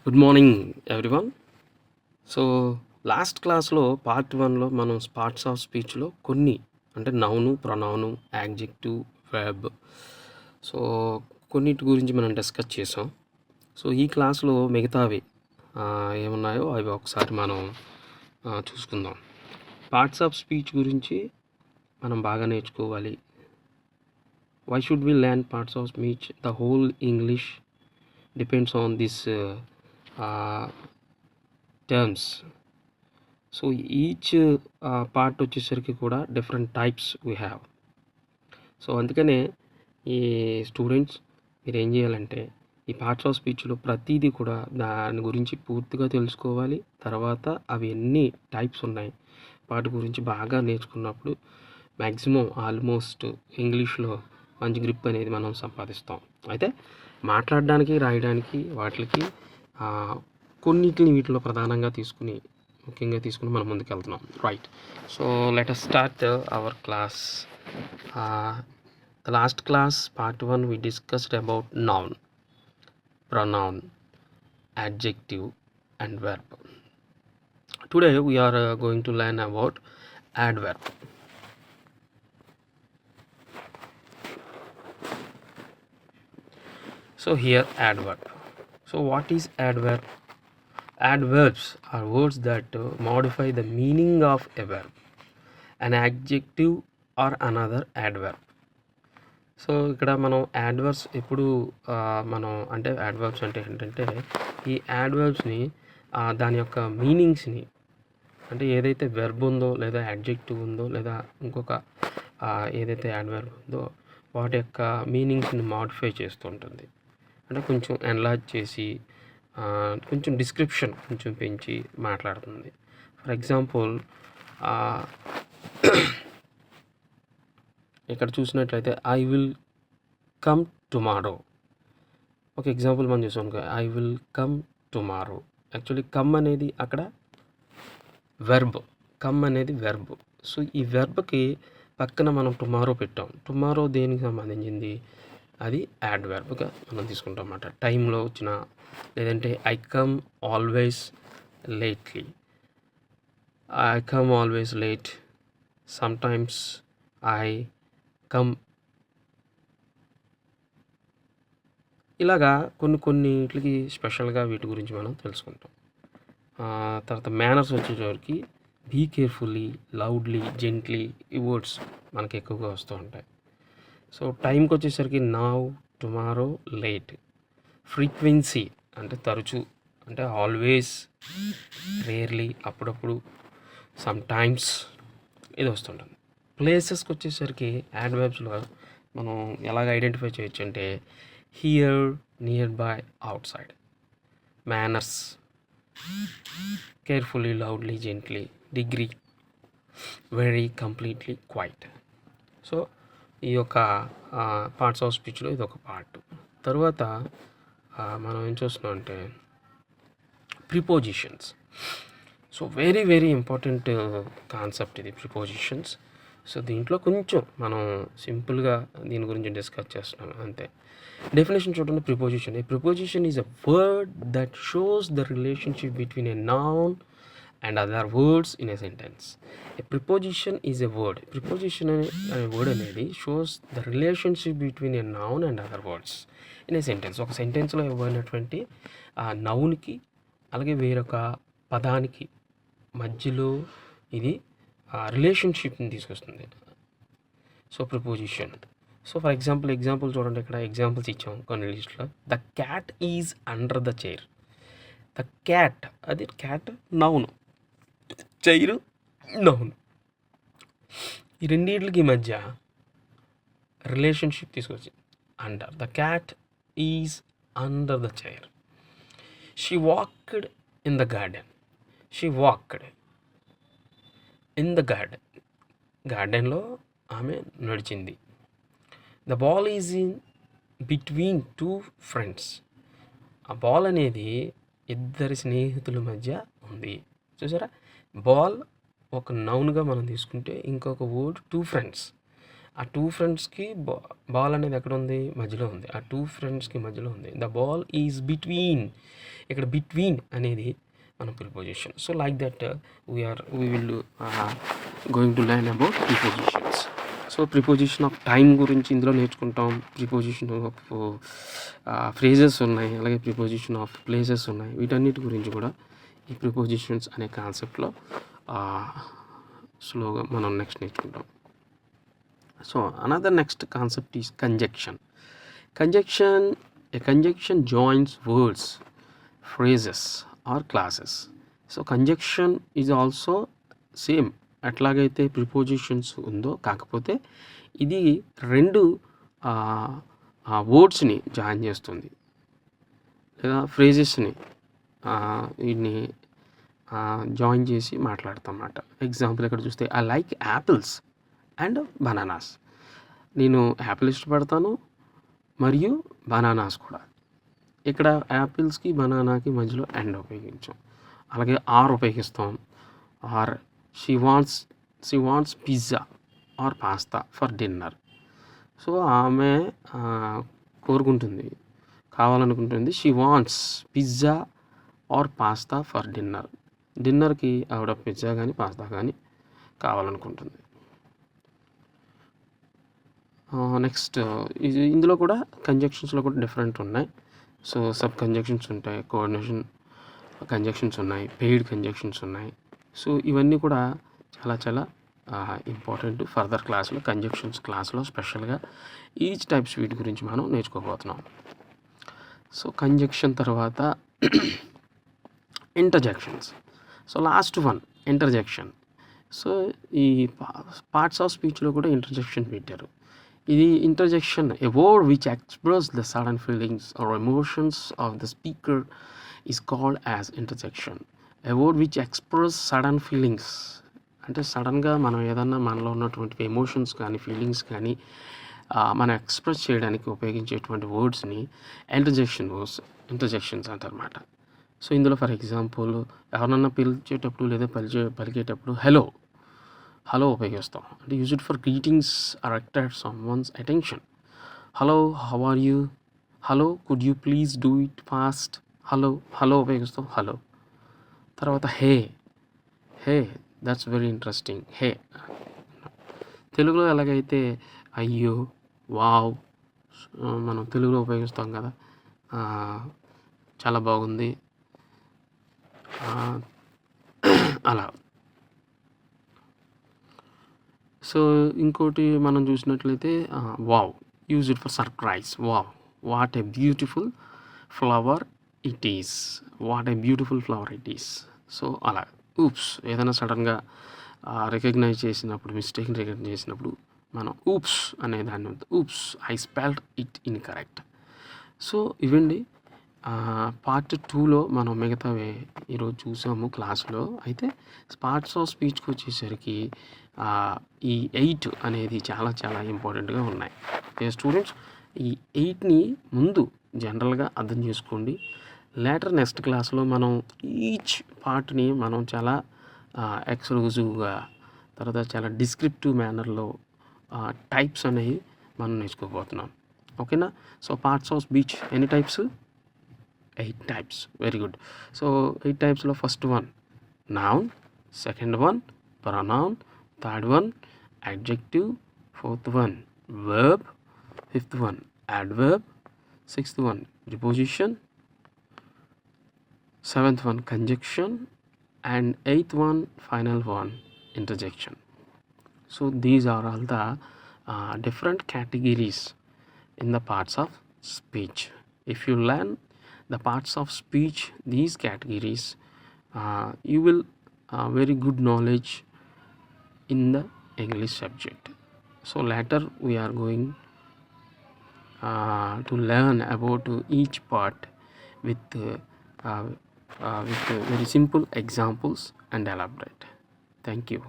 Good morning everyone. So last క్లాస్లో part 1లో మనం పార్ట్స్ ఆఫ్ స్పీచ్లో కొన్ని అంటే noun, pronoun, adjective, verb so కొన్నిటి గురించి మనం డిస్కస్ చేసాం. సో ఈ క్లాస్లో మిగతావి ఏమున్నాయో అవి ఒకసారి మనం చూసుకుందాం. పార్ట్స్ ఆఫ్ స్పీచ్ గురించి మనం బాగా నేర్చుకోవాలి. Why should we learn parts of speech? The whole English depends on this terms. So each part వచ్చేసరికి కూడా different types we have. So అందుకనే ఈ స్టూడెంట్స్ మీరు ఏం చేయాలంటే ఈ పార్ట్స్ ఆఫ్ స్పీచ్లో ప్రతిదీ కూడా దాని గురించి పూర్తిగా తెలుసుకోవాలి. తర్వాత అవి ఎన్ని టైప్స్ ఉన్నాయి వాటి గురించి బాగా నేర్చుకున్నప్పుడు మ్యాక్సిమం ఆల్మోస్ట్ ఇంగ్లీష్లో మంచి గ్రిప్ అనేది మనం సంపాదిస్తాం. అయితే మాట్లాడడానికి, రాయడానికి వాటికి కొన్నిటిని వీటిలో ప్రధానంగా ముఖ్యంగా తీసుకుని మనం ముందుకు వెళ్తున్నాం. Right. So let us start our class. The last class, part 1, we discussed about noun, pronoun, adjective and verb. Today we are going to learn about adverb. So here adverb. So what is adverb? Adverbs are words that modify the meaning of a verb. An adjective or another adverb. So ఇక్కడ మనం adverbs ఎప్పుడు మనం అంటే adverbs అంటే ఏంటంటే ఈ యాడ్వర్బ్స్ని దాని యొక్క మీనింగ్స్ని అంటే ఏదైతే వెర్బ్ ఉందో లేదా యాడ్జెక్టివ్ ఉందో లేదా ఇంకొక ఏదైతే యాడ్వర్బ్ ఉందో వాటి యొక్క మీనింగ్స్ని మాడిఫై చేస్తూ ఉంటుంది. అంటే కొంచెం ఎన్లార్జ్ చేసి కొంచెం డిస్క్రిప్షన్ కొంచెం పెంచి మాట్లాడుతుంది. ఫర్ ఎగ్జాంపుల్ ఇక్కడ చూసినట్లయితే ఐ విల్ కమ్ టుమారో. ఒక ఎగ్జాంపుల్ మనం చూసాం అనుకో, I will come tomorrow. Actually come అనేది అక్కడ వెర్బ్. కమ్ అనేది వెర్బ్. సో ఈ వెర్బ్కి పక్కన మనం టుమారో పెట్టాం. టుమారో దేనికి సంబంధించింది? అది యాడ్వర్బ్గా మనం తీసుకుంటాం అన్నమాట. టైంలో వచ్చిన, లేదంటే I come always lately, I come always late, sometimes I come. ఇలాగా కొన్నిటికి స్పెషల్గా వీటి గురించి మనం తెలుసుకుంటాం. తర్వాత మేనర్స్ వచ్చేసరికి బీ కేర్ఫుల్లీ, లౌడ్లీ, జెంట్లీ, ఈ వర్డ్స్ మనకి ఎక్కువగా వస్తూ ఉంటాయి. సో టైంకి వచ్చేసరికి నౌ, టుమారో, లేట్. ఫ్రీక్వెన్సీ అంటే తరచూ, అంటే ఆల్వేస్, రేర్లీ, అప్పుడప్పుడు, సమ్ టైమ్స్ ఇది వస్తుంటుంది. ప్లేసెస్కి వచ్చేసరికి యాడ్వర్బ్స్లో మనం ఎలాగ ఐడెంటిఫై చేయొచ్చు అంటే here, near by, outside. Manners carefully, loudly, gently. Degree very, completely, quite. So ఈ యొక్క పార్ట్స్ ఆఫ్ స్పీచ్లో ఇది ఒక పార్ట్. తర్వాత మనం ఏం చూస్తున్నాం అంటే prepositions. So very very important concept ఇది ప్రిపోజిషన్స్. సో దీంట్లో కొంచెం మనం సింపుల్గా దీని గురించి డిస్కస్ చేస్తున్నాం అంతే. డెఫినేషన్ చూడండి. Preposition. A preposition is a word that shows the relationship between a noun and other words in a sentence. A preposition is a word. Preposition అనే వర్డ్ అనేది shows the relationship between a noun and other words in a sentence. ఒక సెంటెన్స్లో ఇవ్వనటువంటి ఆ నౌన్కి అలాగే వేరొక పదానికి మధ్యలో ఇది రిలేషన్షిప్ని తీసుకొస్తుంది. So preposition. So for example చూడండి, ఇక్కడ ఎగ్జాంపుల్స్ ఇచ్చాము కొన్ని లిస్ట్లో. The cat is under the chair. The cat, అది క్యాట్ నౌన్, చైర్ నౌన్. ఈ రెండింటికి మధ్య రిలేషన్షిప్ తీసుకొచ్చి under. The cat is under the chair. She walked in the garden. She walked in the garden. గార్డెన్లో ఆమె నడిచింది. The ball is in between two friends. ఆ ball అనేది ఇద్దరి స్నేహితుల మధ్య ఉంది. చూసారా, బాల్ ఒక నౌన్గా మనం తీసుకుంటే ఇంకొక వర్డ్ టూ ఫ్రెండ్స్. ఆ 2 ఫ్రెండ్స్‌కి బాల్ అనేది ఎక్కడుంది? మధ్యలో ఉంది. ఆ 2 ఫ్రెండ్స్‌కి మధ్యలో ఉంది. The ball is between. ఇక్కడ బిట్వీన్ అనేది మన preposition. So like that we will going to learn about prepositions. So preposition of time గురించి ఇందులో నేర్చుకుంటాం. ప్రిపోజిషన్ ఆఫ్ ఫ్రేజెస్ ఉన్నాయి, అలాగే ప్రిపోజిషన్ ఆఫ్ ప్లేసెస్ ఉన్నాయి. వీటన్నిటి గురించి కూడా ఈ ప్రిపోజిషన్స్ అనే కాన్సెప్ట్లో స్లోగా మనం నెక్స్ట్ నేర్చుకుంటాం. So another next concept is conjunction. A conjunction joins words, phrases or clauses. So conjunction is also same ఎట్లాగైతే ప్రిపోజిషన్స్ ఉందో, కాకపోతే ఇది 2 వర్డ్స్ని జాయిన్ చేస్తుంది, లేదా ఫ్రేజెస్ని వీటిని జాయిన్ చేసి మాట్లాడతాం అన్నమాట. ఎగ్జాంపుల్ ఇక్కడ చూస్తే I like apples and bananas. నేను యాపిల్ ఇష్టపడతాను మరియు బనానాస్ కూడా. ఇక్కడ యాపిల్స్కి బనానాకి మధ్యలో అండ్ ఉపయోగించాం. అలాగే ఆర్ ఉపయోగిస్తాం. Or she wants pizza or pasta for dinner. So ఆమె కోరుకుంటుంది, కావాలనుకుంటుంది. She wants pizza or pasta for dinner. డిన్నర్కి ఆవిడ పిజ్జా కానీ పాస్తా కానీ కావాలనుకుంటుంది. నెక్స్ట్ ఇందులో కూడా కంజంక్షన్స్లో కూడా డిఫరెంట్ ఉన్నాయి. సో సబ్ కంజంక్షన్స్ ఉంటాయి, కోఆర్డినేషన్ కంజంక్షన్స్ ఉన్నాయి, పెయిడ్ కంజంక్షన్స్ ఉన్నాయి. సో ఇవన్నీ కూడా చాలా చాలా ఇంపార్టెంట్. ఫర్దర్ క్లాస్లో కంజంక్షన్స్ క్లాస్లో స్పెషల్గా ఈచ్ టైప్స్ వీటి గురించి మనం నేర్చుకోబోతున్నాం. సో కంజంక్షన్ తర్వాత interjections. So last one interjection. So ఈ పార్ట్స్ ఆఫ్ స్పీచ్లో కూడా ఇంటర్జెక్షన్ పెట్టారు. ఇది interjection, a word which expresses the sudden feelings or emotions of the speaker is called as interjection. A word which expresses sudden feelings అంటే సడన్గా మనం ఏదన్నా మనలో ఉన్నటువంటి ఎమోషన్స్ కానీ ఫీలింగ్స్ కానీ మనం ఎక్స్ప్రెస్ చేయడానికి ఉపయోగించేటువంటి వర్డ్స్ని ఇంటర్జెక్షన్స్ అంటారన్నమాట. సో ఇందులో ఫర్ ఎగ్జాంపుల్ ఎవరన్నా పిలిచేటప్పుడు లేదా పలికేటప్పుడు హలో ఉపయోగిస్తాం. అంటే use it for greetings or attract someone's attention. Hello, how are you? Hello, could you please do it fast? Hello ఉపయోగిస్తాం. హలో తర్వాత hey that's very interesting. Hey తెలుగులో ఎలాగైతే అయ్యో, వావ్ మనం తెలుగులో ఉపయోగిస్తాం కదా, చాలా బాగుంది అలా. సో ఇంకోటి మనం చూసినట్లయితే wow, use it for surprise. Wow, what a beautiful flower it is. So అలా. ఊప్స్, ఏదైనా సడన్గా మిస్టేక్ని రికగ్నైజ్ చేసినప్పుడు మనం ఊప్స్ అనే దాన్ని oops, I spelled it incorrect. So ఇవండి పార్ట్ 2లో మనం మిగతావి ఈరోజు చూసాము క్లాస్లో. అయితే పార్ట్స్ ఆఫ్ స్పీచ్కి వచ్చేసరికి ఈ 8 అనేది చాలా చాలా ఇంపార్టెంట్గా ఉన్నాయి. ఓకే స్టూడెంట్స్, ఈ 8ని ముందు జనరల్గా అర్థం చేసుకోండి. లేటర్ నెక్స్ట్ క్లాస్లో మనం ఈచ్ పార్ట్ని మనం చాలా ఎక్స్క్లూజివ్గా, తర్వాత చాలా డిస్క్రిప్టివ్ మేనర్లో టైప్స్ అనేవి మనం నేర్చుకోబోతున్నాం. ఓకేనా? సో పార్ట్స్ ఆఫ్ స్పీచ్ ఎన్ని types? 8 types. Very good. So 8 typesలో first one noun, second one pronoun, third one adjective, fourth one verb, fifth one adverb, sixth one preposition, seventh one conjunction, and eighth one final one interjection. So these are all the different categories in the parts of speech. If you learn the parts of speech, these categories, you will very good knowledge in the English subject. So later we are going to learn about each part with very simple examples and elaborate. Thank you.